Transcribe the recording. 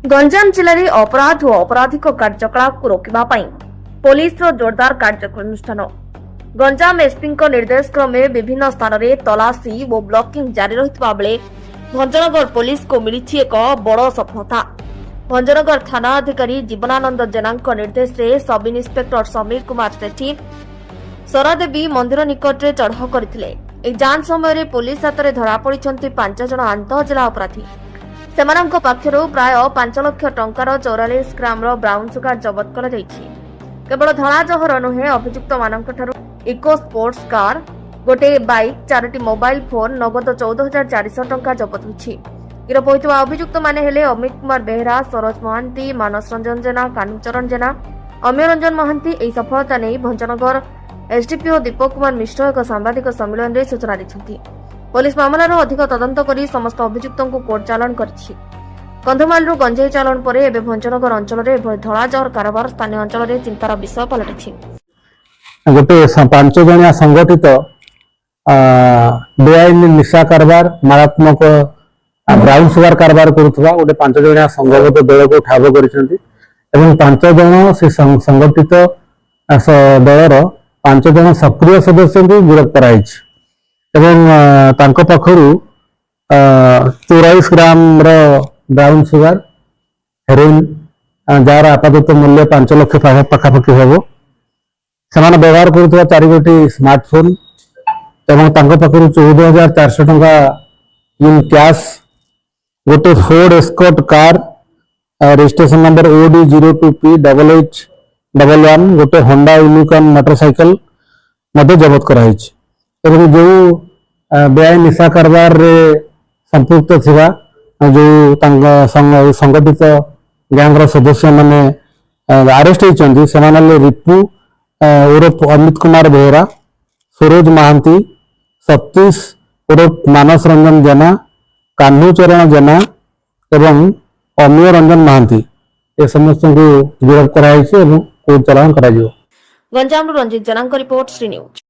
गंजाम जिले में अपराध और अपराधिक कार्यकलाप को रोकवा पुलिस जोरदार कार्यानुष्ठान। गंजाम एसपी निर्देश क्रमे विभिन्न स्थान में तलाशी और ब्लॉकिंग जारी रही बेले भंजनगर पुलिस को मिली एक बड़ सफलता। भंजनगर थाना अधिकारी जीवनानंद जेना निर्देश में सब इन्स्पेक्टर समीर कुमार सेठी सरदेवी मंदिर निकट में चढ़ाऊ करते। जांच समय पुलिस हाथ में धरा पड़ी 5 जन आंतः जिला अपराधी। सेमानंक पक्षरु प्राय 5 लाख टंकार 44 ग्राम ब्राउन सुगार जबत करा जायछि। केवल धड़ा जहर नुहे अभियुक्त मानक ठारू इको स्पोर्ट्स कार, गोटे बाइक, 4टी मोबाइल फोन, नगद 14,400 टंका जबत होछि। गिरफ होइतबा अभियुक्त माने हेले अमित कुमार बेहरा, सरोज महांती, मानस रंजन जेना, कानुचरण जेना, अम्य रंजन महांती। एही सफलता नै भंजनगर एसडीपीओ दीपक कुमार मिश्र एक सांबादिक सम्मेलन में सूचना दी। पुलिस मामलार अधिक तदंत कर समस्त अभियुक्तों को कोर्ट चालाण करिछि। कंधमालू गंजेई चालाण पर एबे भंजनगर अंचल में धड़ा जहर कारोबार स्थानीय अंचल में चिंतार विषय पलटिछि। गोटे 5 जणिया संगठित बेआईन निशा कारबार, मारात्मक ब्राउन सुगार कारबार करुवा गोटे 5 जणिया संघबद्ध दल को ठाब करिसेंती एवं 5 जण से संगठित दलर 5 जण सक्रिय सदस्य को गिरफ्त कराइछि एवं तांको पखरु 24 ग्राम ब्राउन सुगार हेरोइन जार आपातत मूल्य 5 लाख पाखापाखि हम से व्यवहार करुवा 4 गोटी स्मार्टफोन एवं तांको पखरु 14,400 टंका इन कैश, गोटे Ford escort car registration number OD02P8811, गोटे होंडा यूनिकॉर्न मोटरसाइकिल मध्य जबत कराइछि एवं जो बेआईन निशा कारबार रे संपृक्त थिबा जो संगठित गैंग सदस्य माने अरेस्ट होइछन्ती सेमानले रिपु उर्फ अमित कुमार बेहरा, सरोज महांती, सतीश उर्फ मानस रंजन जेना, कान्हुचरण जेना एवं अम्य रंजन महांती ए समस्त को गिरफ्त कराइछि एवं कोर्ट चालाण कराजियो। गंजाम रंजित जेना रिपोर्ट श्री न्यूज।